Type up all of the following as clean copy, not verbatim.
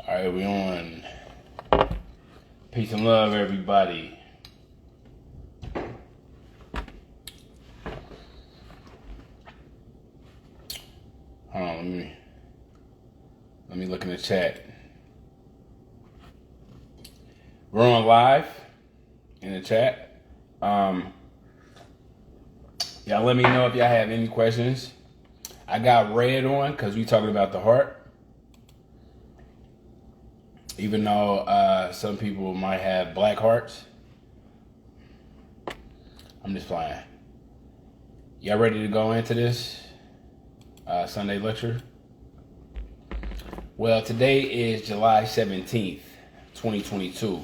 All right, we on. Peace and love, everybody. Hold on, let me look in the chat. We're on live in the chat. Y'all let me know if y'all have any questions. I got red on because we talking about the heart. Even though some people might have black hearts. I'm just playing. Y'all ready to go into this Sunday lecture? Well, today is July 17th, 2022.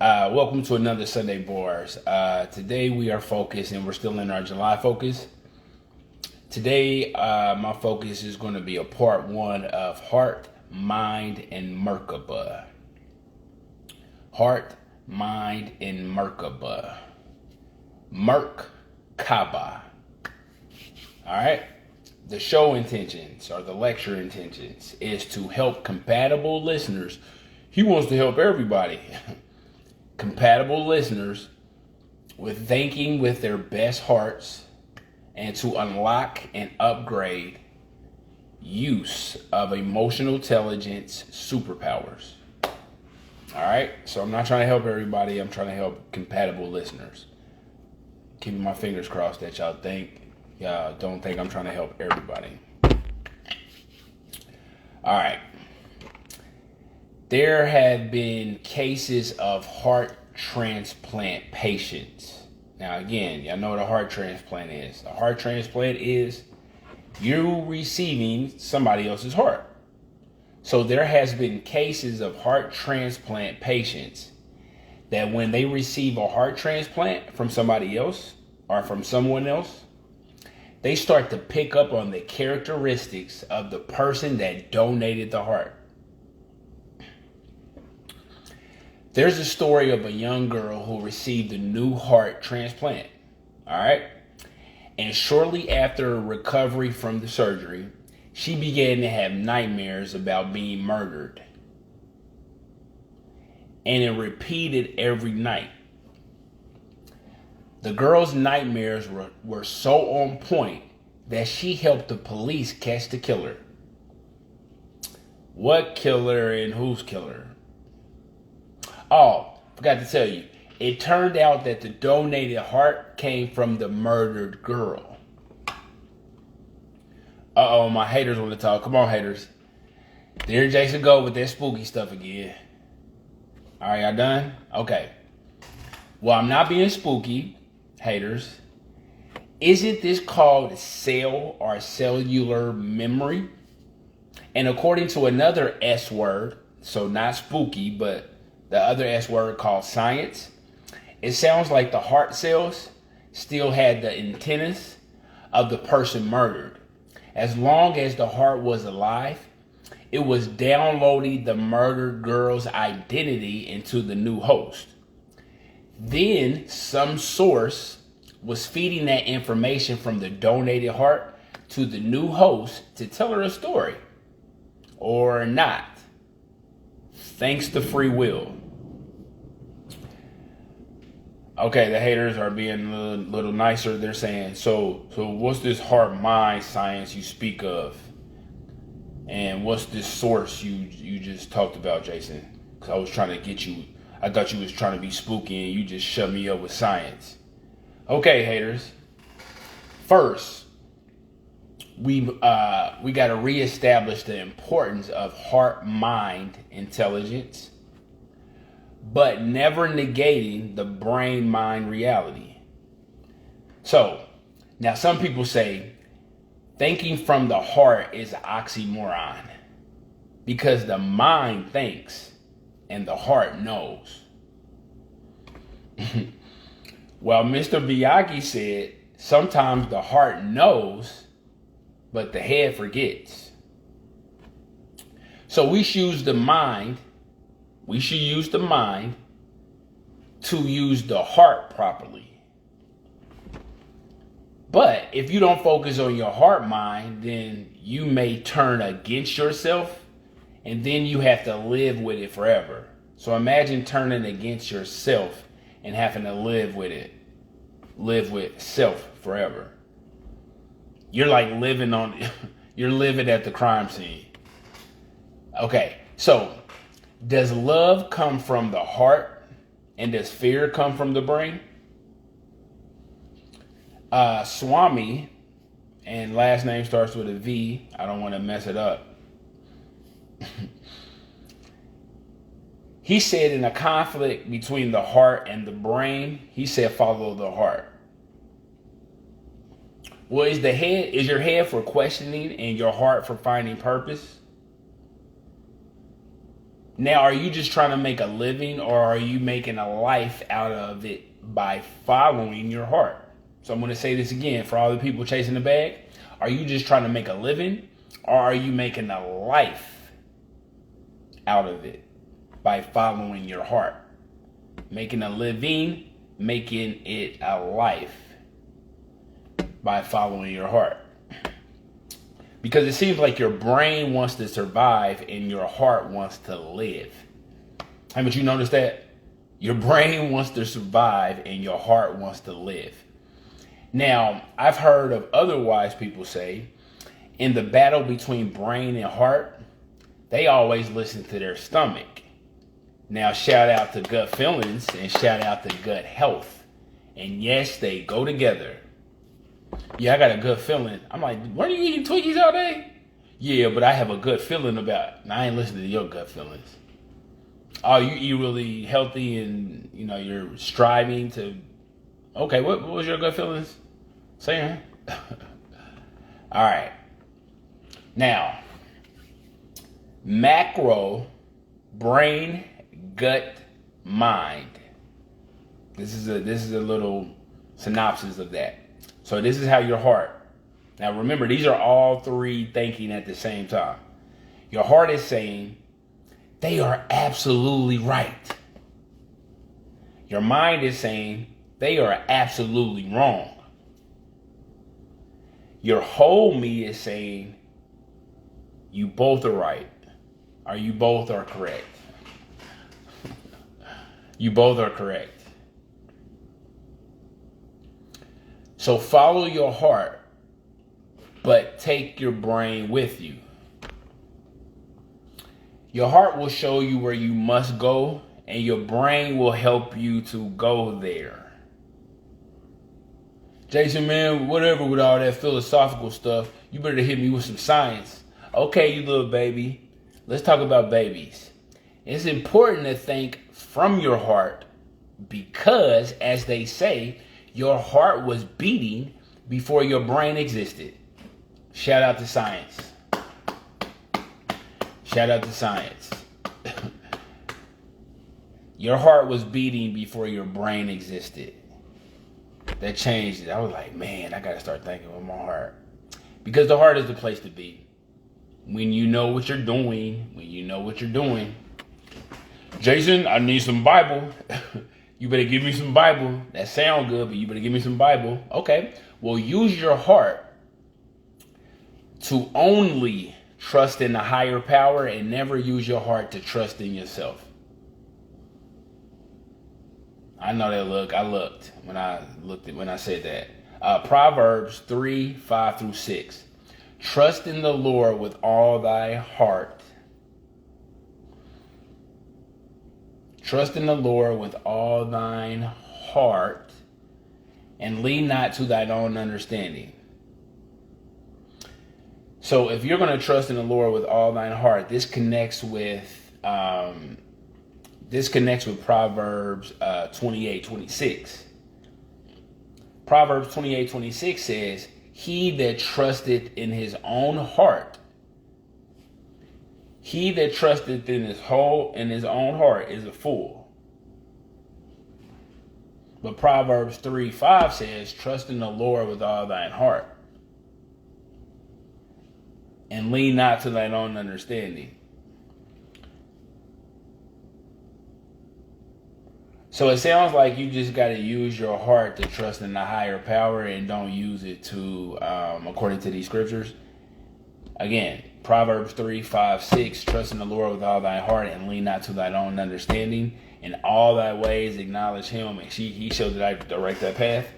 Welcome to another Sunday Bars. Today we are focused, and we're still in our July focus. Today, my focus is going to be a part one of heart, mind, and Merkaba. Heart, mind, and Merkaba. Merkaba. All right. The show intentions, or the lecture intentions, is to help compatible listeners. He wants to help everybody. Compatible listeners with thinking with their best hearts and to unlock and upgrade use of emotional intelligence superpowers. All right. So I'm not trying to help everybody. I'm trying to help compatible listeners. Keeping my fingers crossed that y'all don't think I'm trying to help everybody. All right. There have been cases of heart transplant patients. Now, again, y'all know what a heart transplant is. A heart transplant is you receiving somebody else's heart. So there has been cases of heart transplant patients that when they receive a heart transplant from somebody else or from someone else, they start to pick up on the characteristics of the person that donated the heart. There's a story of a young girl who received a new heart transplant. All right. And shortly after recovery from the surgery, she began to have nightmares about being murdered. And it repeated every night. The girl's nightmares were so on point that she helped the police catch the killer. What killer and whose killer? Oh, forgot to tell you. It turned out that the donated heart came from the murdered girl. Uh-oh, my haters want to talk. Come on, haters. There Jason go with that spooky stuff again. All right, y'all done? Okay. Well, I'm not being spooky, haters. Isn't this called cell or cellular memory? And according to another S word, so not spooky, but the other S word called science, it sounds like the heart cells still had the antennas of the person murdered. As long as the heart was alive, it was downloading the murdered girl's identity into the new host. Then some source was feeding that information from the donated heart to the new host to tell her a story. Or not. Thanks to free will. Okay, the haters are being a little nicer. They're saying, so what's this heart-mind science you speak of? And what's this source you just talked about, Jason? Because I was trying to get you. I thought you was trying to be spooky and you just shut me up with science. Okay, haters. First, we got to reestablish the importance of heart-mind intelligence, but never negating the brain-mind reality. So, now some people say thinking from the heart is an oxymoron because the mind thinks and the heart knows. Well, Mr. Miyagi said sometimes the heart knows, but the head forgets. So we should use the mind. We should use the mind to use the heart properly. But if you don't focus on your heart mind, then you may turn against yourself and then you have to live with it forever. So imagine turning against yourself and having to live with it. Live with self forever. You're like you're living at the crime scene. Okay, so does love come from the heart and does fear come from the brain? Swami, and last name starts with a V. I don't want to mess it up. He said in a conflict between the heart and the brain, he said follow the heart. Well, is your head for questioning and your heart for finding purpose? Now, are you just trying to make a living, or are you making a life out of it by following your heart? So I'm going to say this again for all the people chasing the bag. Are you just trying to make a living, or are you making a life out of it by following your heart? Making a living, making it a life by following your heart. Because it seems like your brain wants to survive and your heart wants to live. Haven't you noticed that? Your brain wants to survive and your heart wants to live. Now, I've heard of other wise people say, in the battle between brain and heart, they always listen to their stomach. Now, shout out to gut feelings and shout out to gut health. And yes, they go together. Yeah, I got a good feeling. I'm like, weren't you eating Twinkies all day? Yeah, but I have a good feeling about it. And I ain't listening to your gut feelings. Oh, you eat really healthy and, you're striving to... Okay, what was your gut feelings saying? All right. Now, macro, brain, gut, mind. This is a little synopsis of that. So this is how your heart. Now remember, these are all three thinking at the same time. Your heart is saying, they are absolutely right. Your mind is saying, they are absolutely wrong. Your whole me is saying, you both are right. Or you both are correct. You both are correct. So follow your heart, but take your brain with you. Your heart will show you where you must go, and your brain will help you to go there. Jason, man, whatever with all that philosophical stuff, you better hit me with some science. Okay, you little baby. Let's talk about babies. It's important to think from your heart because, as they say, your heart was beating before your brain existed. Shout out to science. Shout out to science. Your heart was beating before your brain existed. That changed it. I was like, man, I got to start thinking with my heart. Because the heart is the place to be. When you know what you're doing, Jason, I need some Bible. You better give me some Bible. That sound good, but you better give me some Bible. Okay. Well, use your heart to only trust in the higher power and never use your heart to trust in yourself. I know that look. I looked when I said that. Proverbs 3:5-6. Trust in the Lord with all thy heart. Trust in the Lord with all thine heart, and lean not to thine own understanding. So if you're going to trust in the Lord with all thine heart, this connects with Proverbs 28:26. Proverbs 28:26 says, he that trusteth in his own heart, he that trusteth in his own heart is a fool. But Proverbs 3:5 says, trust in the Lord with all thine heart, and lean not to thine own understanding. So it sounds like you just got to use your heart to trust in the higher power and don't use it to, according to these scriptures. Again, Proverbs 3, 5, 6, trust in the Lord with all thy heart and lean not to thine own understanding. In all thy ways acknowledge him, and he shall direct that path.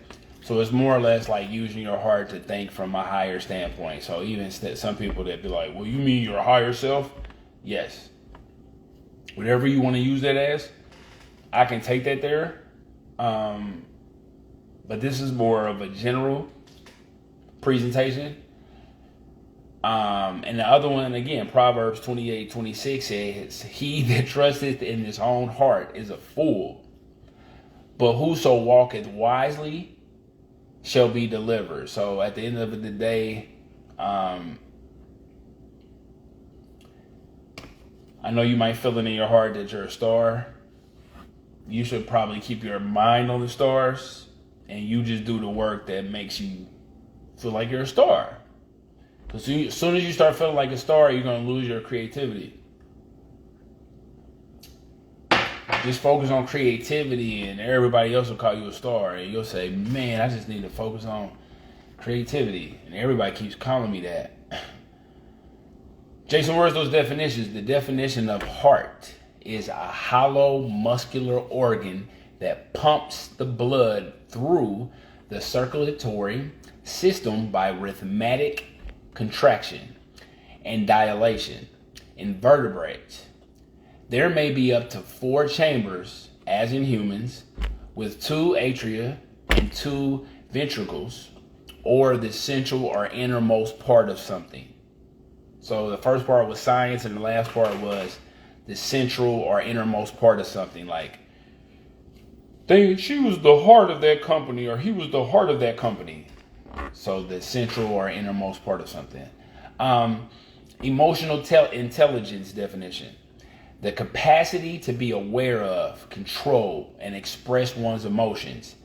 So it's more or less like using your heart to think from a higher standpoint. So even some people that be like, well, you mean your higher self? Yes. Whatever you want to use that as, I can take that there. But this is more of a general presentation. And the other one, again, Proverbs 28:26 says, he that trusteth in his own heart is a fool, but whoso walketh wisely shall be delivered. So at the end of the day, I know you might feel it in your heart that you're a star. You should probably keep your mind on the stars, and you just do the work that makes you feel like you're a star. Because as soon as you start feeling like a star, you're going to lose your creativity. Just focus on creativity and everybody else will call you a star. And you'll say, man, I just need to focus on creativity. And everybody keeps calling me that. Jason, where's those definitions? The definition of heart is a hollow muscular organ that pumps the blood through the circulatory system by rhythmic contraction and dilation. In vertebrates, there may be up to 4 chambers, as in humans, with 2 atria and 2 ventricles, or the central or innermost part of something. So the first part was science, and the last part was the central or innermost part of something. Like, she was the heart of that company, or he was the heart of that company. So the central or innermost part of something. Emotional intelligence definition. The capacity to be aware of, control, and express one's emotions,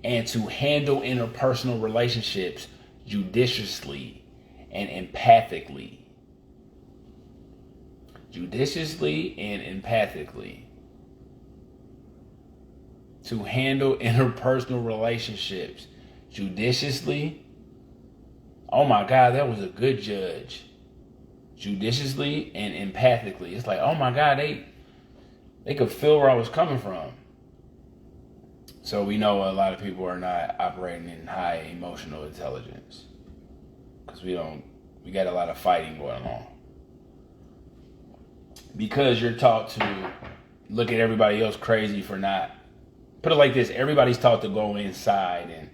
and to handle interpersonal relationships judiciously and empathically. Judiciously and empathically. To handle interpersonal relationships judiciously. Oh my God, that was a good judge. Judiciously and empathically. It's like, oh my God, they could feel where I was coming from. So we know a lot of people are not operating in high emotional intelligence. Because we got a lot of fighting going on. Because you're taught to look at everybody else crazy for not. Put it like this, everybody's taught to go inside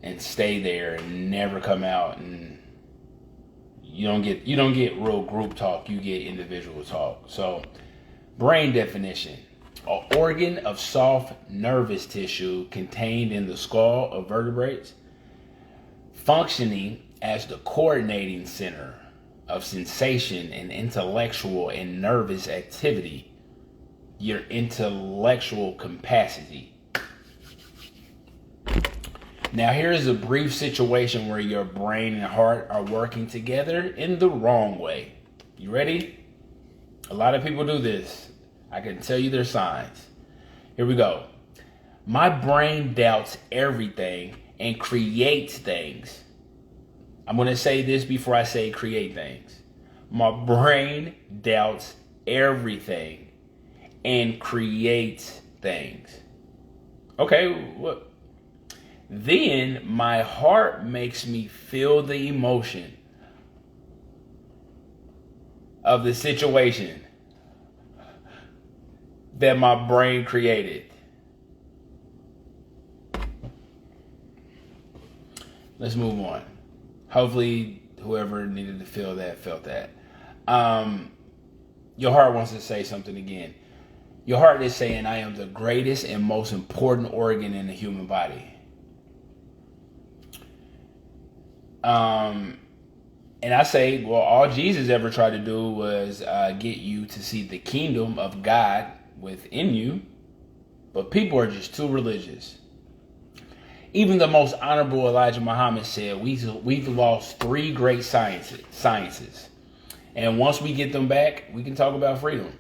and stay there and never come out, and you don't get real group talk, you get individual talk. So, brain definition. An organ of soft nervous tissue contained in the skull of vertebrates, functioning as the coordinating center of sensation and intellectual and nervous activity. Your intellectual capacity. Now here's a brief situation where your brain and heart are working together in the wrong way. You ready? A lot of people do this. I can tell you their signs. Here we go. My brain doubts everything and creates things. I'm going to say this before I say create things. My brain doubts everything and creates things. Okay, what? Then my heart makes me feel the emotion of the situation that my brain created. Let's move on. Hopefully whoever needed to feel that felt that. Your heart wants to say something again. Your heart is saying, I am the greatest and most important organ in the human body. And I say, well, all Jesus ever tried to do was get you to see the kingdom of God within you. But people are just too religious. Even the most honorable Elijah Muhammad said, we've lost 3 great sciences. And once we get them back, we can talk about freedom.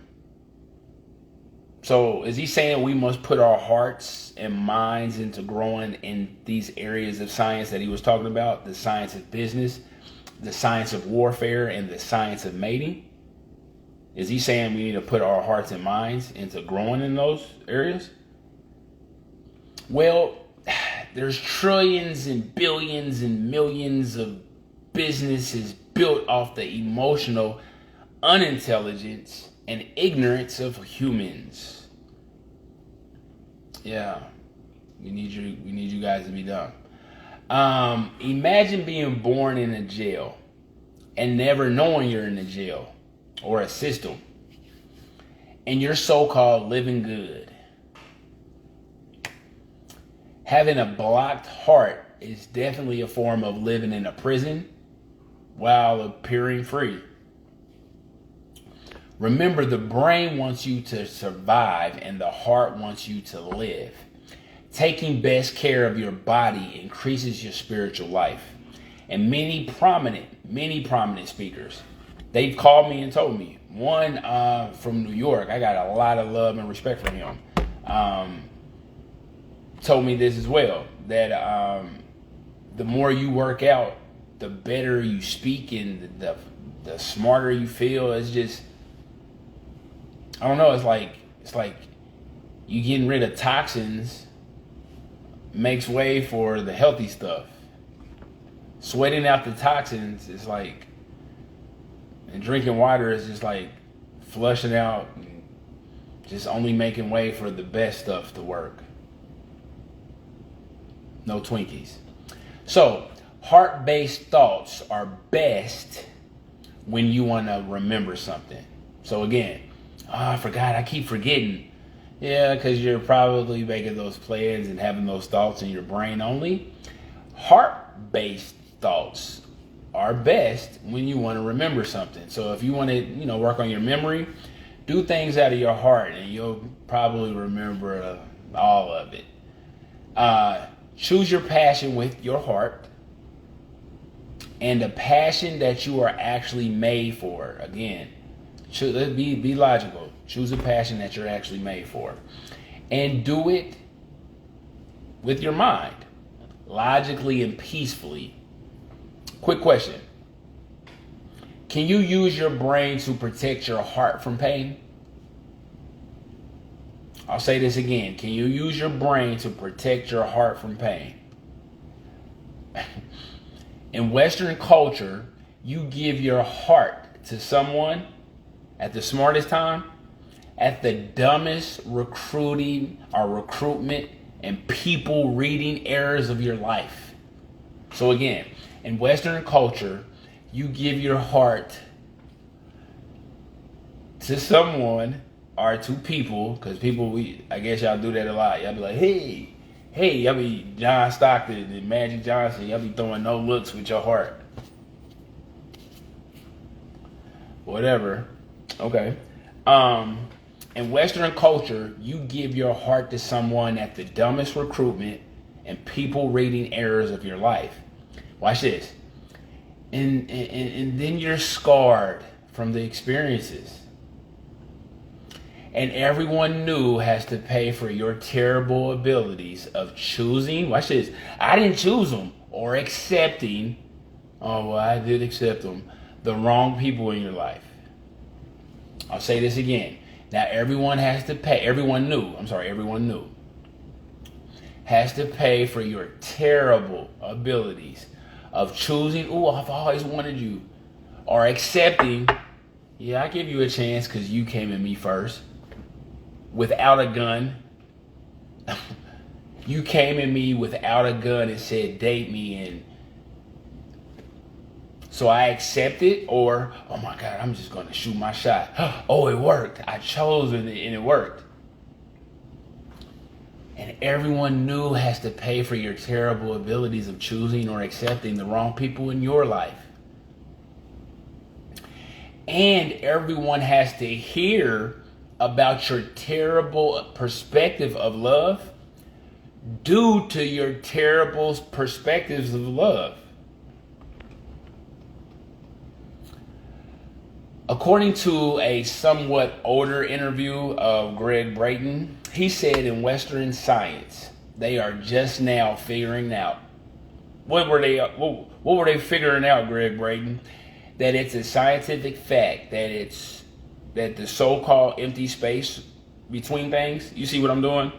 So is he saying we must put our hearts and minds into growing in these areas of science that he was talking about? The science of business, the science of warfare and the science of mating? Is he saying we need to put our hearts and minds into growing in those areas? Well, there's trillions and billions and millions of businesses built off the emotional unintelligence and ignorance of humans. Yeah, we need you guys to be dumb. Imagine being born in a jail and never knowing you're in a jail or a system, and you're so-called living good. Having a blocked heart is definitely a form of living in a prison while appearing free. Remember, the brain wants you to survive and the heart wants you to live. Taking best care of your body increases your spiritual life. And many prominent speakers, they've called me and told me. One from New York, I got a lot of love and respect for him, told me this as well, that the more you work out, the better you speak and the smarter you feel. It's just, I don't know, it's like you getting rid of toxins makes way for the healthy stuff. Sweating out the toxins is like, and drinking water is just like flushing out and just only making way for the best stuff to work. No Twinkies. So, heart-based thoughts are best when you want to remember something. So again, I forgot, I keep forgetting. Yeah, because you're probably making those plans and having those thoughts in your brain only. Heart-based thoughts are best when you want to remember something. So if you want to, work on your memory, do things out of your heart and you'll probably remember all of it. Choose your passion with your heart and a passion that you are actually made for. Again, be logical. Choose a passion that you're actually made for. And do it with your mind, logically and peacefully. Quick question. Can you use your brain to protect your heart from pain? I'll say this again. Can you use your brain to protect your heart from pain? In Western culture, you give your heart to someone at the smartest time, at the dumbest recruitment and people reading eras of your life. So again, in Western culture, you give your heart to someone or to people, because people, I guess y'all do that a lot. Y'all be like, hey, y'all be John Stockton and Magic Johnson. Y'all be throwing no looks with your heart. Whatever. Okay. In Western culture, you give your heart to someone at the dumbest recruitment and people rating eras of your life. Watch this. And then you're scarred from the experiences. And everyone new has to pay for your terrible abilities of choosing, watch this, I didn't choose them, or accepting, oh, well, I did accept them, the wrong people in your life. I'll say this again. Now everyone has to pay, everyone new has to pay for your terrible abilities of choosing, oh, I've always wanted you, or accepting, yeah, I give you a chance because you came at me first. Without a gun. You came at me without a gun and said, date me, and so I accepted, or, oh my God, I'm just going to shoot my shot. Oh, it worked. I chose it and it worked. And everyone new has to pay for your terrible abilities of choosing or accepting the wrong people in your life. And everyone has to hear about your terrible perspective of love due to your terrible perspectives of love. According to a somewhat older interview of Greg Brayton, he said in Western science, they are just now figuring out what were they? What were they figuring out, Greg Braden? That it's a scientific fact that the so-called empty space between things. You see what I'm doing?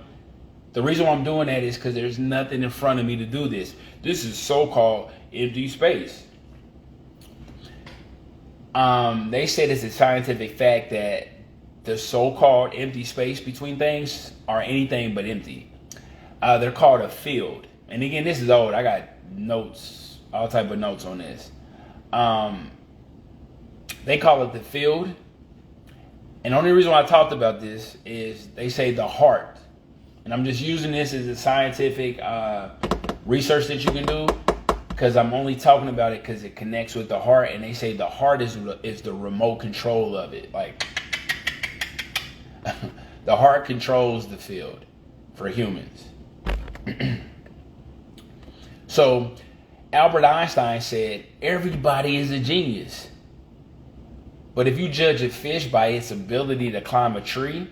The reason why I'm doing that is because there's nothing in front of me to do this. This is so-called empty space. They said it's a scientific fact that the so-called empty space between things are anything but empty. They're called a field. And again, this is old. I got notes, all type of notes on this. They call it the field. And the only reason why I talked about this is they say the heart. And I'm just using this as a scientific research that you can do, because I'm only talking about it because it connects with the heart. And they say the heart is the remote control of it. Like, the heart controls the field for humans. So Albert Einstein said, everybody is a genius. But if you judge a fish by its ability to climb a tree,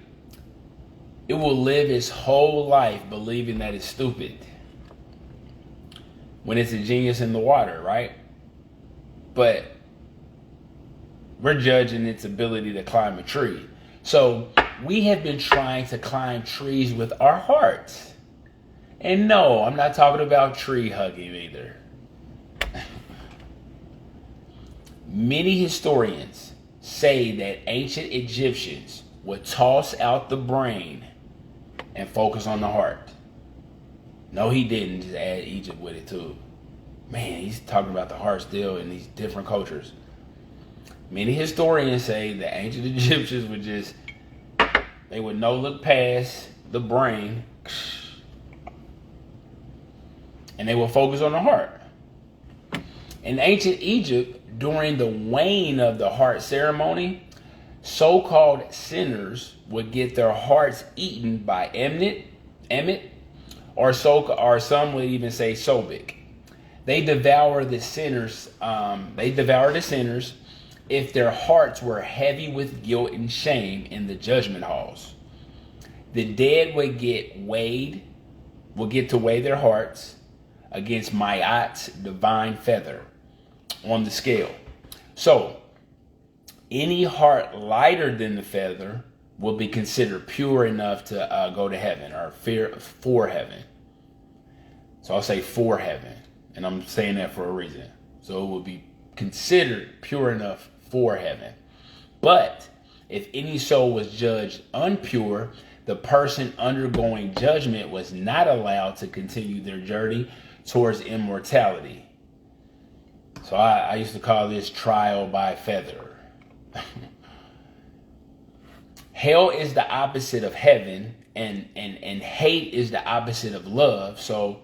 it will live its whole life believing that it's stupid when it's a genius in the water, right? But we're judging its ability to climb a tree. So we have been trying to climb trees with our hearts. And no, I'm not talking about tree hugging either. Many historians say that ancient Egyptians would toss out the brain and focus on the heart. No, he didn't. Just add Egypt with it too. Man, he's talking about the heart still in these different cultures. Many historians say the ancient Egyptians would they would no look past the brain and they will focus on the heart. In ancient Egypt, during the weighing of the heart ceremony, so-called sinners would get their hearts eaten by Emmet, or some would even say Sobek. They devour the sinners. If their hearts were heavy with guilt and shame in the judgment halls. The dead would get to weigh their hearts against Ma'at's divine feather on the scale. So, any heart lighter than the feather will be considered pure enough to go to heaven, or for heaven. So I'll say for heaven, and I'm saying that for a reason. So it will be considered pure enough for heaven. But if any soul was judged impure, the person undergoing judgment was not allowed to continue their journey towards immortality. So I used to call this trial by feather. Hell is the opposite of heaven, and hate is the opposite of love. So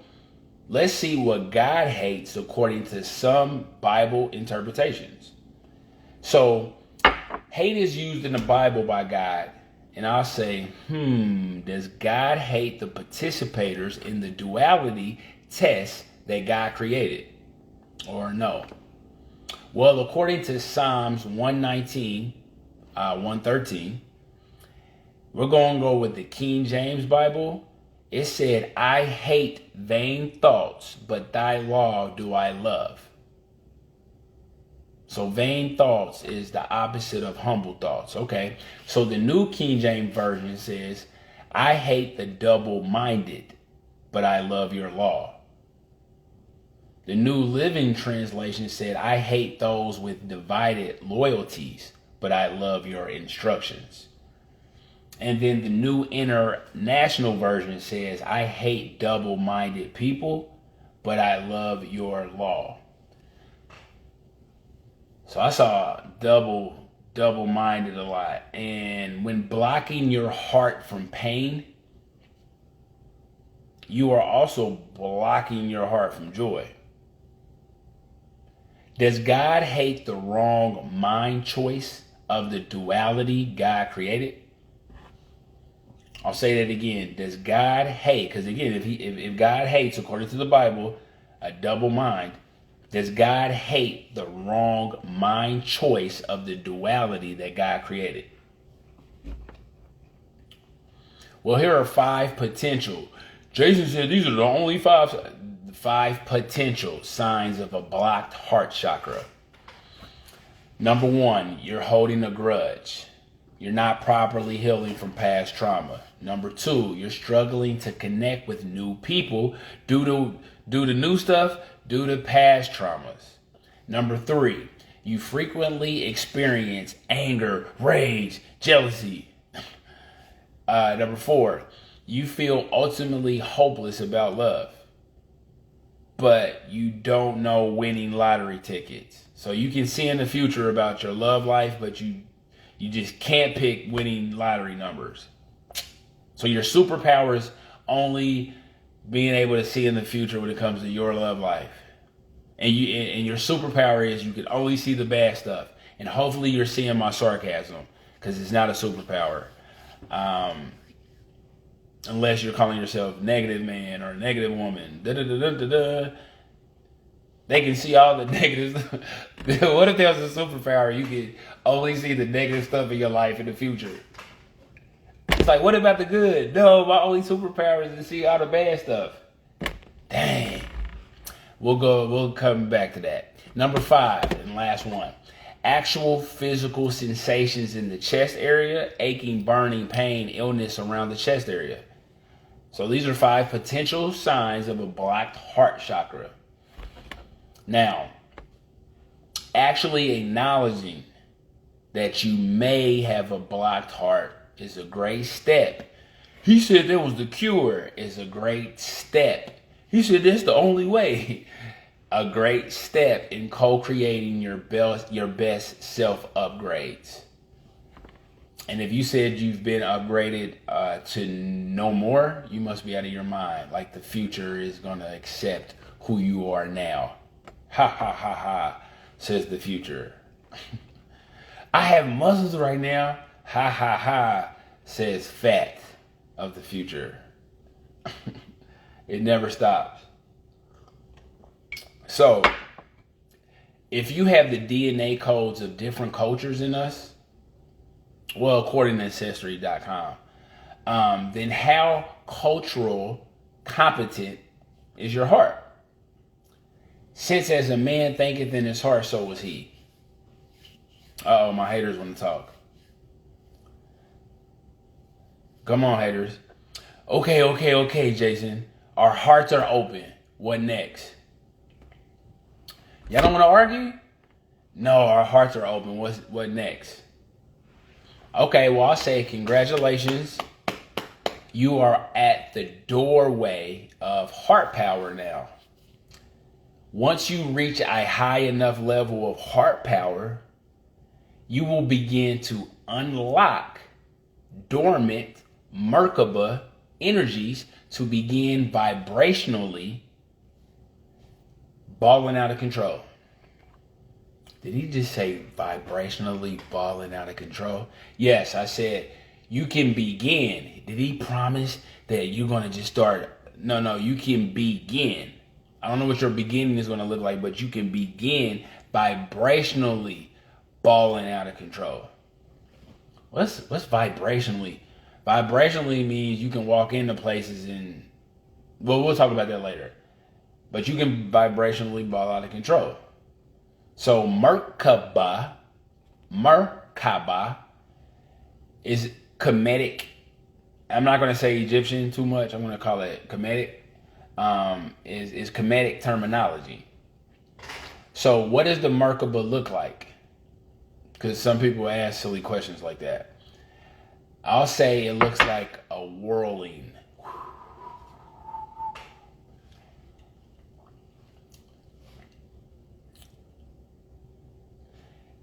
let's see what God hates according to some Bible interpretations. So hate is used in the Bible by God, and I'll say, does God hate the participators in the duality test that God created? Or no? Well, according to Psalms 119, 113, we're going to go with the King James Bible. It said, I hate vain thoughts, but thy law do I love. So vain thoughts is the opposite of humble thoughts. Okay. So the New King James Version says, I hate the double-minded, but I love your law. The New Living Translation said, I hate those with divided loyalties, but I love your instructions. And then the New International Version says, I hate double-minded people, but I love your law. So I saw double-minded a lot. And when blocking your heart from pain, you are also blocking your heart from joy. Does God hate the wrong mind choice of the duality God created? I'll say that again. Does God hate? Because again, if God hates, according to the Bible, a double mind, does God hate the wrong mind choice of the duality that God created? Well, here are 5 potential. Jason said these are the only 5. 5 potential signs of a blocked heart chakra. Number 1, you're holding a grudge. You're not properly healing from past trauma. Number 2, you're struggling to connect with new people due to new stuff, due to past traumas. Number 3, you frequently experience anger, rage, jealousy. Number 4, you feel ultimately hopeless about love, but you don't know winning lottery tickets. So you can see in the future about your love life, but you just can't pick winning lottery numbers. So your superpower is only being able to see in the future when it comes to your love life. And your superpower is you can only see the bad stuff. And hopefully you're seeing my sarcasm, because it's not a superpower. Unless you're calling yourself negative man or negative woman. They can see all the negatives. What if there was a superpower? You could only see the negative stuff in your life in the future. It's like, what about the good? No, my only superpower is to see all the bad stuff. Dang. We'll come back to that. Number 5 and last one. Actual physical sensations in the chest area, aching, burning, pain, illness around the chest area. So these are 5 potential signs of a blocked heart chakra. Now, actually acknowledging that you may have a blocked heart is a great step. He said that was the cure is a great step. He said that's the only way. A great step in co-creating your best self-upgrades. And if you said you've been upgraded to no more, you must be out of your mind. Like the future is going to accept who you are now. Ha ha ha ha, says the future. I have muscles right now. Ha ha ha, says fat of the future. It never stops. So, if you have the DNA codes of different cultures in us, well, according to Ancestry.com, then how cultural competent is your heart? Since as a man thinketh in his heart, so was he. Uh-oh, my haters want to talk. Come on, haters. Okay, Jason. Our hearts are open. What next? Y'all don't want to argue? No, our hearts are open. What next? Okay, well, I'll say congratulations. You are at the doorway of heart power now. Once you reach a high enough level of heart power, you will begin to unlock dormant Merkaba energies to begin vibrationally balling out of control. Did he just say vibrationally balling out of control? Yes, I said you can begin. Did he promise that you're going to just start? No, you can begin. I don't know what your beginning is going to look like, but you can begin vibrationally balling out of control. What's vibrationally? Vibrationally means you can walk into places and, well, we'll talk about that later. But you can vibrationally ball out of control. So Merkaba is Kemetic. I'm not going to say Egyptian too much. I'm going to call it Kemetic. Is Kemetic terminology. So what does the Merkaba look like? Because some people ask silly questions like that. I'll say it looks like a whirling.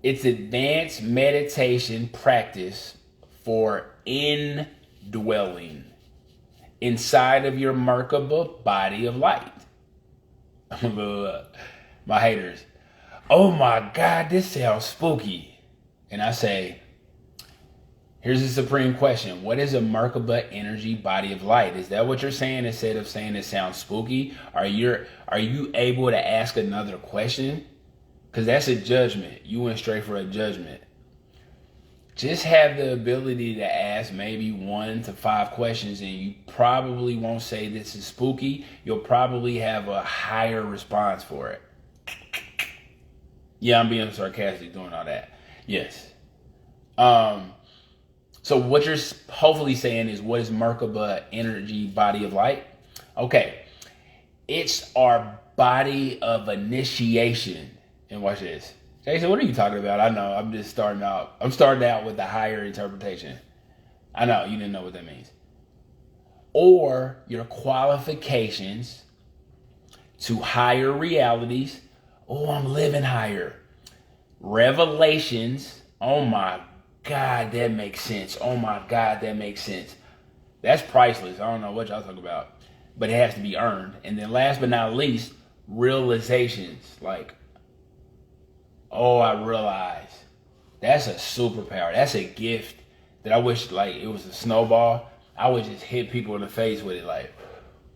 It's advanced meditation practice for indwelling inside of your Merkaba body of light. My haters. Oh my God, this sounds spooky. And I say, here's the supreme question. What is a Merkaba energy body of light? Is that what you're saying instead of saying it sounds spooky? Are you able to ask another question? Because that's a judgment. You went straight for a judgment. just have the ability to ask maybe 1 to 5 questions, and you probably won't say this is spooky. You'll probably have a higher response for it. Yeah, I'm being sarcastic doing all that. Yes. So what you're hopefully saying is, what is Merkaba energy body of light? Okay. It's our body of initiation. And watch this. Jason, what are you talking about? I know. I'm just starting out. I'm starting out with the higher interpretation. I know. You didn't know what that means. Or your qualifications to higher realities. Oh, I'm living higher. Revelations. Oh my God, that makes sense. Oh my God, that makes sense. That's priceless. I don't know what y'all talking about. But it has to be earned. And then last but not least, realizations. Like, oh, I realize. That's a superpower. That's a gift that I wish, like, it was a snowball. I would just hit people in the face with it, like,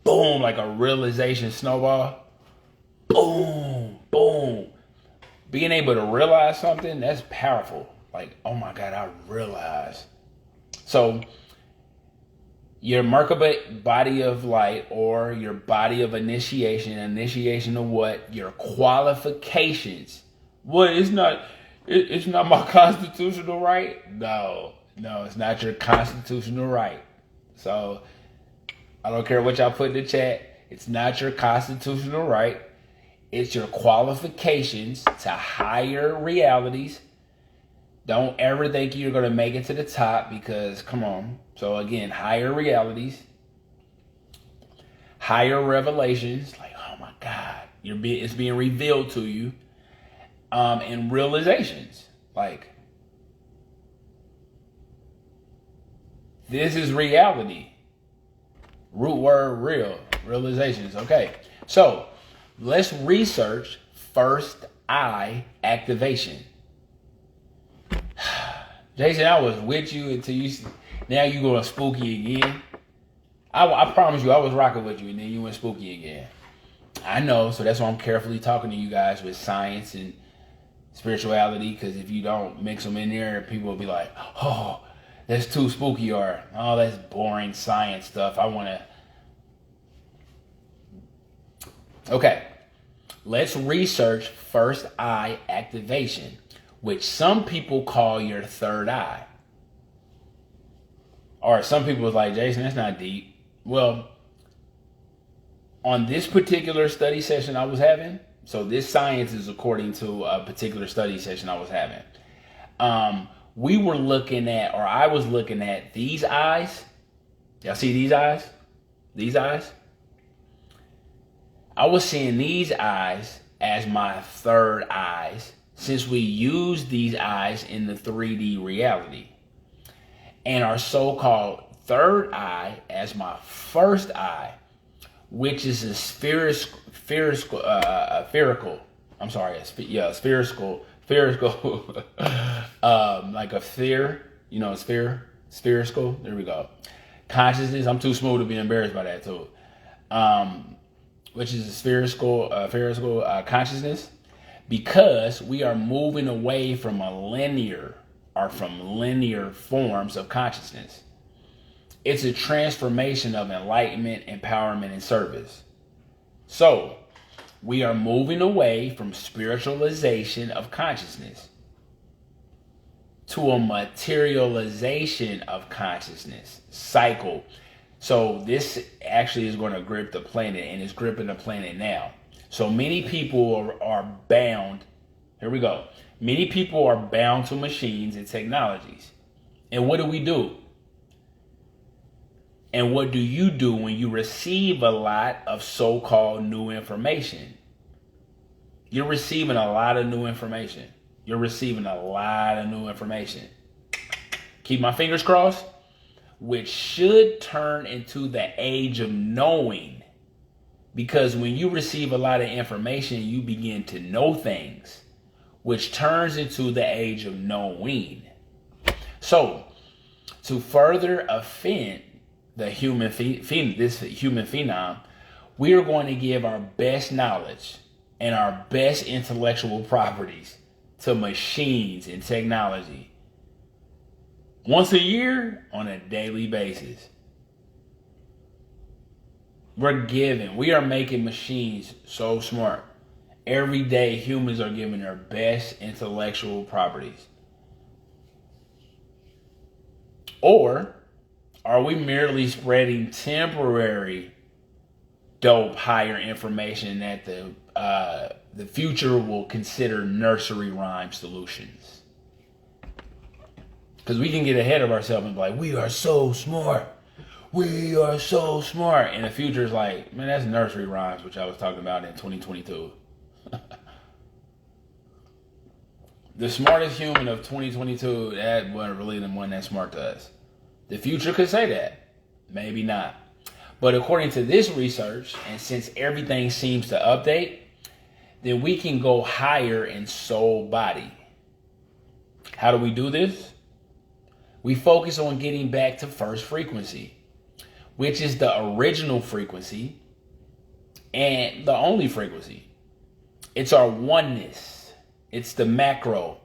boom, like a realization snowball. Boom, boom. Being able to realize something, that's powerful. Like, oh my God, I realize. So, your Merkaba body of light, or your body of initiation of what? Your qualifications. What? It's not my constitutional right? No, it's not your constitutional right. So, I don't care what y'all put in the chat. It's not your constitutional right. It's your qualifications to higher realities. Don't ever think you're going to make it to the top, because, come on. So again, higher realities, higher revelations, like, oh my God, it's being revealed to you, and realizations, like, this is reality. Root word real, realizations. Okay, so let's research first eye activation. Jason, I was with you until you. Now you going spooky again. I promise you, I was rocking with you, and then you went spooky again. I know, so that's why I'm carefully talking to you guys with science and spirituality, because if you don't mix them in there, people will be like, oh, that's too spooky, or, oh, that's boring science stuff. I want to... Okay, let's research first eye activation, which some people call your third eye. Or some people was like, Jason, that's not deep. Well, on this particular study session I was having, so this science is according to a particular study session I was having. We were looking at, or I was looking at these eyes. Y'all see these eyes? These eyes? I was seeing these eyes as my third eyes, since we use these eyes in the 3D reality. And our so-called third eye as my first eye, which is a spherical, like a sphere, spherical. There we go. Consciousness. I'm too smooth to be embarrassed by that too. Which is a spherical consciousness, because we are moving away from linear forms of consciousness. It's a transformation of enlightenment, empowerment, and service. So, we are moving away from spiritualization of consciousness to a materialization of consciousness cycle. So this actually is going to grip the planet, and it's gripping the planet now. So many people are bound. Here we go. Many people are bound to machines and technologies. And what do? And what do you do when you receive a lot of so-called new information? You're receiving a lot of new information. Keep my fingers crossed. Which should turn into the age of knowing. Because when you receive a lot of information, you begin to know things, which turns into the age of knowing. So, to further offend the human phenom, we are going to give our best knowledge and our best intellectual properties to machines and technology. once a year on a daily basis. We are making machines so smart. Every day, humans are given their best intellectual properties. Or are we merely spreading temporary dope higher information that the future will consider nursery rhyme solutions? Because we can get ahead of ourselves and be like, we are so smart. We are so smart. And the future is like, man, that's nursery rhymes, which I was talking about in 2022. The smartest human of 2022, that wasn't really the one that's smart to us. The future could say that. Maybe not. But according to this research, and since everything seems to update, then we can go higher in soul body. How do we do this? We focus on getting back to first frequency, which is the original frequency and the only frequency. It's our oneness. It's the macro.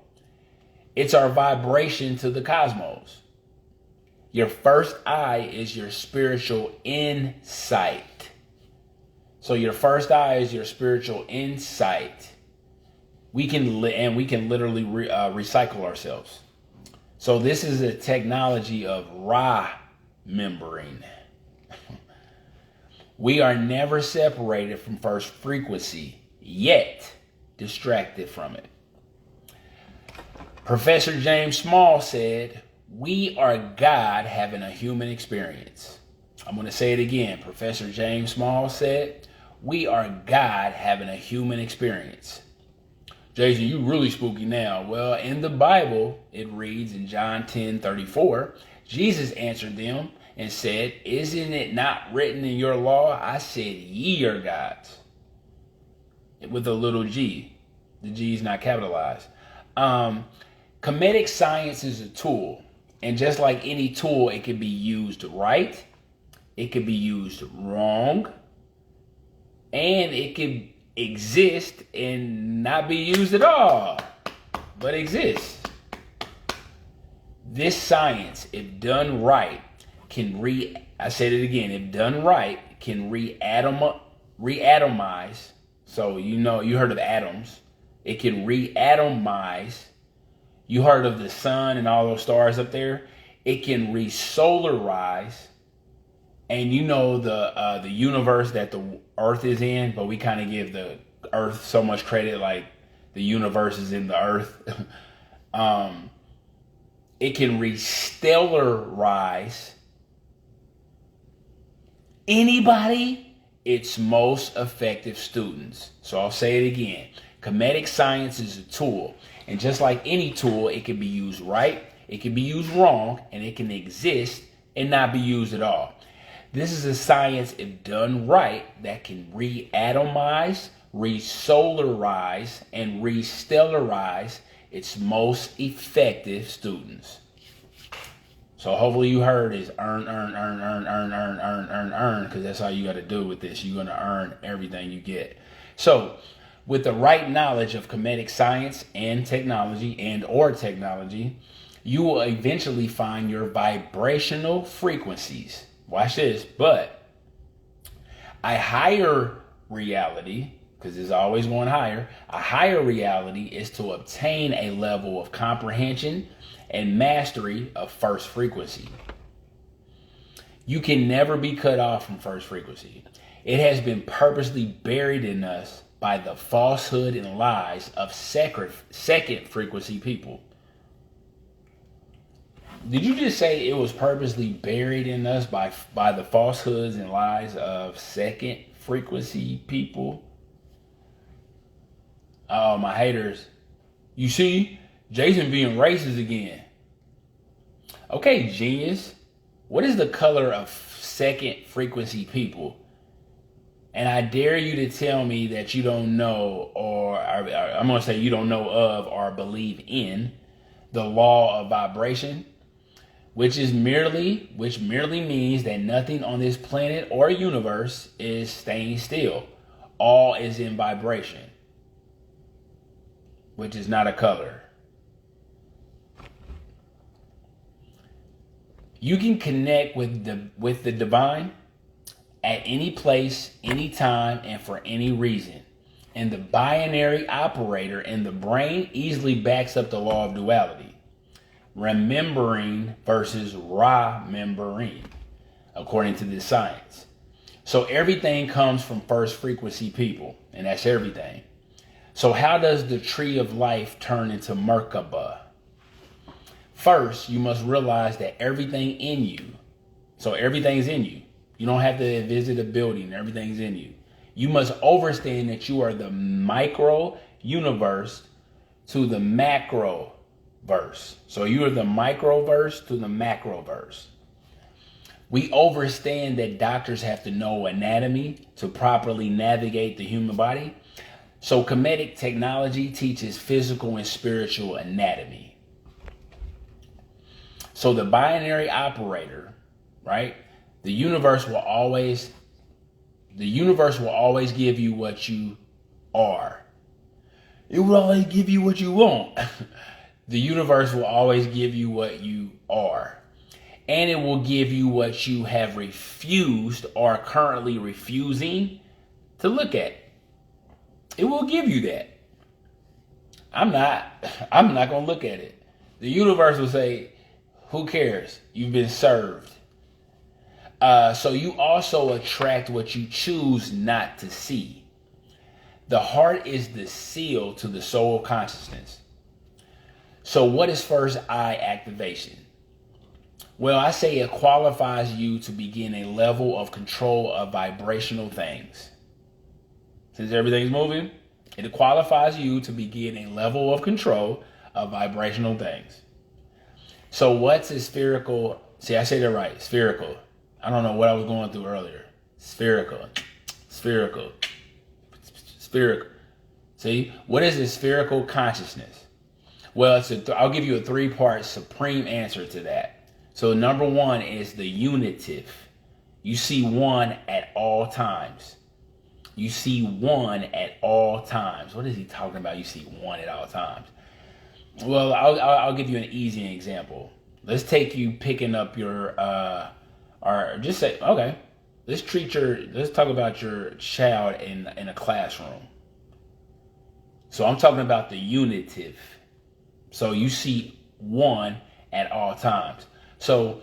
It's our vibration to the cosmos. Your first eye is your spiritual insight. So your first eye is your spiritual insight. We can literally recycle ourselves. So this is a technology of remembering. We are never separated from first frequency, yet distracted from it. Professor James Small said, we are God having a human experience. I'm going to say it again. Professor James Small said, we are God having a human experience. Jason, you really spooky now. Well, in the Bible, it reads in John 10:34, Jesus answered them and said, isn't it not written in your law? I said, ye are gods. With a little g. The G is not capitalized. Comedic science is a tool. And just like any tool, it can be used right. It can be used wrong. And it can exist and not be used at all. But exist. This science, if done right, can I said it again, if done right, can reatomize. So you heard of atoms. It can reatomize. You heard of the sun and all those stars up there. It can re-solarize. And the universe that the earth is in, but we kind of give the earth so much credit, like the universe is in the earth. It can re-stellarize anybody, its most effective students. So I'll say it again. Comedic science is a tool. And just like any tool, it can be used right, it can be used wrong, and it can exist and not be used at all. This is a science, if done right, that can reatomize, re-solarize, and re-stellarize its most effective students. So hopefully you heard is earn, because that's all you got to do with this. You're going to earn everything you get. So with the right knowledge of comedic science and technology you will eventually find your vibrational frequencies. Watch this. But a higher reality, because it's always going higher, a higher reality is to obtain a level of comprehension and mastery of first frequency. You can never be cut off from first frequency. It has been purposely buried in us by the falsehood and lies of second frequency people. Did you just say it was purposely buried in us by the falsehoods and lies of second frequency people? Oh, my haters. You see, Jason being racist again. Okay, genius. What is the color of second frequency people? And I dare you to tell me that you don't know, or I'm going to say you don't know of or believe in the law of vibration, which merely means that nothing on this planet or universe is staying still. All is in vibration, which is not a color. You can connect with the divine at any place, any time, and for any reason. And the binary operator in the brain easily backs up the law of duality. Remembering versus remembering, according to this science. So everything comes from first frequency people, and that's everything. So how does the tree of life turn into Merkaba? First, you must realize that everything in you, so everything's in you. You don't have to visit a building, everything's in you. You must understand that you are the micro universe to the macro verse. So you are the microverse to the macroverse. We understand that doctors have to know anatomy to properly navigate the human body. So Kemetic technology teaches physical and spiritual anatomy. So the binary operator, right? The universe will always give you what you are. It will always give you what you want. The universe will always give you what you are. And it will give you what you have refused or currently refusing to look at. It will give you that. I'm not going to look at it. The universe will say, who cares? You've been served. So you also attract what you choose not to see. The heart is the seal to the soul consciousness. So what is first eye activation? Well, I say it qualifies you to begin a level of control of vibrational things. Since everything's moving, it qualifies you to begin a level of control of vibrational things. So what's a spherical? See, I say that right. Spherical. I don't know what I was going through earlier. Spherical. Spherical. Spherical. See, what is a spherical consciousness? Well, I'll give you a 3-part supreme answer to that. So number 1 is the unitive. You see one at all times. You see one at all times. What is he talking about? You see one at all times. Well, I'll give you an easy example. Let's take you picking up your or just say, okay, let's talk about your child in a classroom. So I'm talking about the unitive. So you see one at all times. So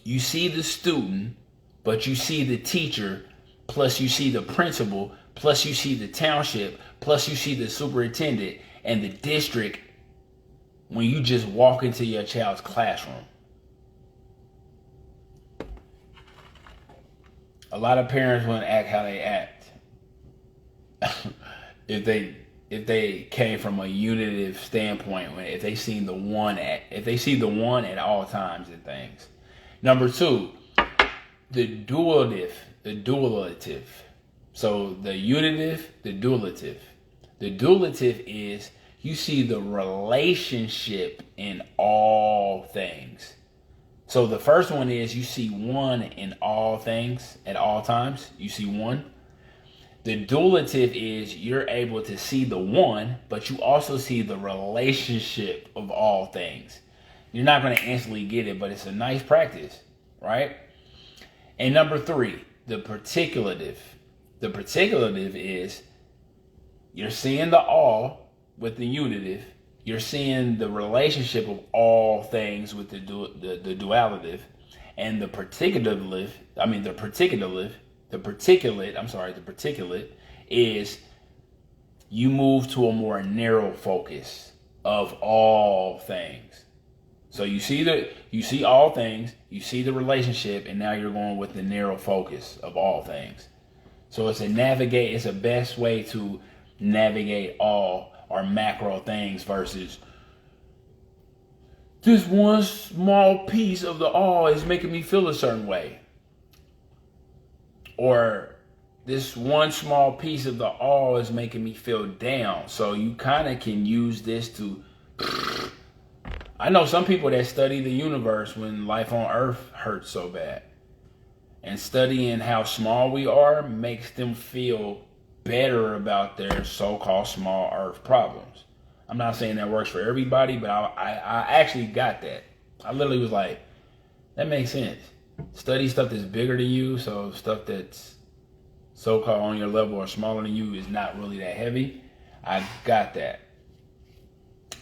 you see the student, but you see the teacher, plus you see the principal, plus you see the township, plus you see the superintendent and the district when you just walk into your child's classroom. A lot of parents want to act how they act. if they came from a unitive standpoint, if they see the one at all times in things. Number 2, the dualative. So the unitive, the dualative. The dualative is you see the relationship in all things. So the first one is you see one in all things at all times. You see one. The dualative is you're able to see the one, but you also see the relationship of all things. You're not going to instantly get it, but it's a nice practice, right? And number 3, the particulative. The particulative is you're seeing the all with the unitive. You're seeing the relationship of all things with the dualative, and the particulate is you move to a more narrow focus of all things. So you see all things, you see the relationship, and now you're going with the narrow focus of all things. So it's a best way to navigate all or macro things versus this one small piece of the all is making me feel a certain way. Or this one small piece of the all is making me feel down. So you kind of can use this to... I know some people that study the universe when life on Earth hurts so bad. And studying how small we are makes them feel better about their so-called small Earth problems. I'm not saying that works for everybody, but I actually got that. I literally was like, That makes sense. Study stuff that's bigger than you, so stuff that's so-called on your level or smaller than you is not really that heavy. I got that.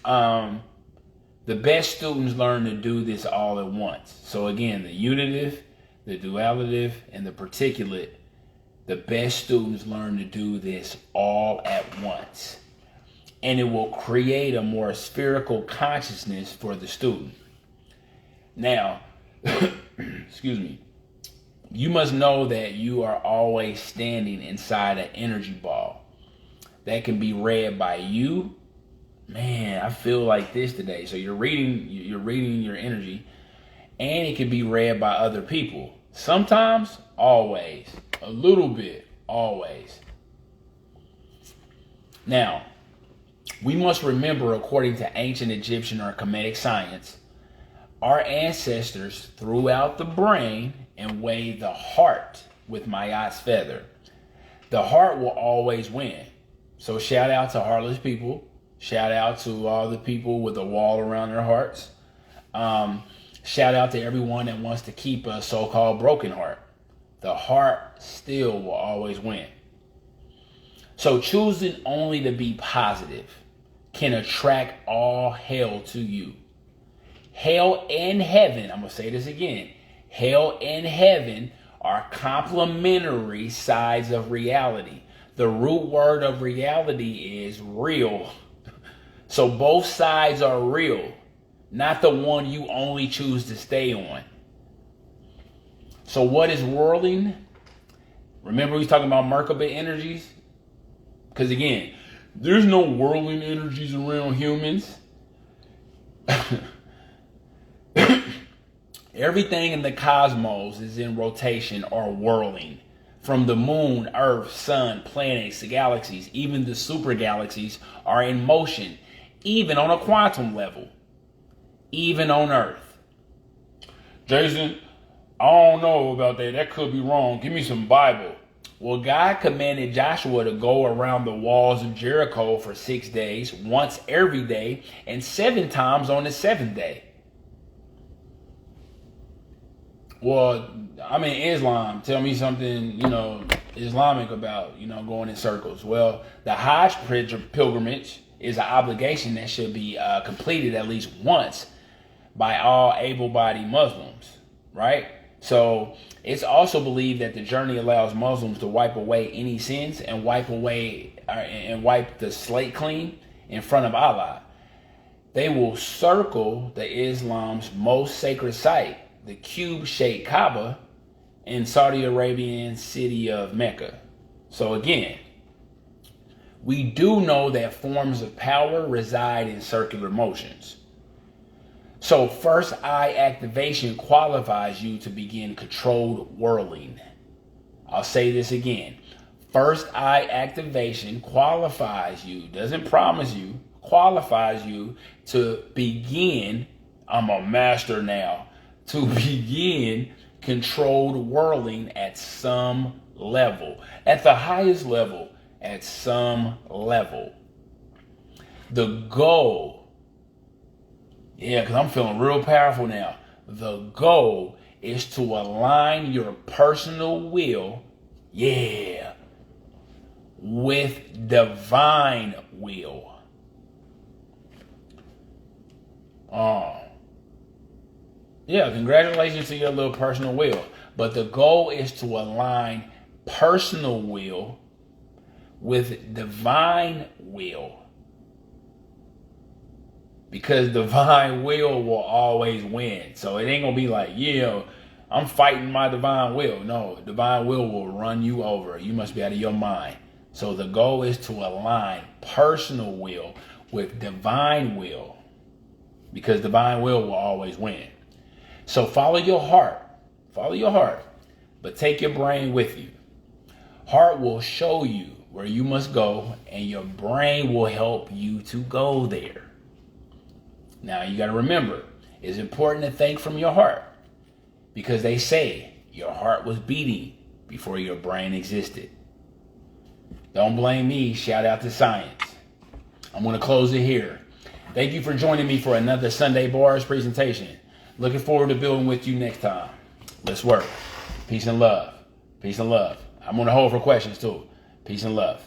The best students learn to do this all at once. So again, the unitive, the dualative, and the particulate, the best students learn to do this all at once. And it will create a more spherical consciousness for the student. Now, excuse me, you must know that you are always standing inside an energy ball that can be read by you. Man, I feel like this today. So you're reading your energy, and it can be read by other people. Sometimes, always, a little bit, always. Now, we must remember, according to ancient Egyptian or Kemetic science, our ancestors threw out the brain and weighed the heart with Mayat's feather. The heart will always win. So shout out to heartless people. Shout out to all the people with a wall around their hearts. Shout out to everyone that wants to keep a so-called broken heart. The heart still will always win. So choosing only to be positive can attract all hell to you. Hell and heaven, I'm going to say this again. Hell and heaven are complementary sides of reality. The root word of reality is real. So both sides are real, not the one you only choose to stay on. So what is whirling? Remember we was talking about Merkaba energies? Because again, there's no whirling energies around humans. Everything in the cosmos is in rotation or whirling. From the moon, earth, sun, planets, galaxies, even the super galaxies are in motion, even on a quantum level, even on earth. Jason, I don't know about that. That could be wrong. Give me some Bible. Well, God commanded Joshua to go around the walls of Jericho for 6 days, once every day, and 7 times on the 7th day. Well, I'm in Islam. Tell me something, Islamic about, going in circles. Well, the Hajj pilgrimage is an obligation that should be completed at least once by all able-bodied Muslims, right? So it's also believed that the journey allows Muslims to wipe away any sins and wipe the slate clean in front of Allah. They will circle the Islam's most sacred site, the cube-shaped Kaaba, in Saudi Arabian city of Mecca. So again, we do know that forms of power reside in circular motions. So first eye activation qualifies you to begin controlled whirling. I'll say this again. First eye activation qualifies you, doesn't promise you, qualifies you to begin, I'm a master now, to begin controlled whirling at some level, at the highest level, at some level. The goal, because I'm feeling real powerful now. The goal is to align your personal will, with divine will. Congratulations to your little personal will. But the goal is to align personal will with divine will. Because divine will always win. So it ain't going to be like, I'm fighting my divine will. No, divine will run you over. You must be out of your mind. So the goal is to align personal will with divine will. Because divine will always win. So follow your heart. Follow your heart. But take your brain with you. Heart will show you where you must go, and your brain will help you to go there. Now, you got to remember, it's important to think from your heart, because they say your heart was beating before your brain existed. Don't blame me. Shout out to science. I'm going to close it here. Thank you for joining me for another Sunday Bars presentation. Looking forward to building with you next time. Let's work. Peace and love. Peace and love. I'm on the hold for questions too. Peace and love.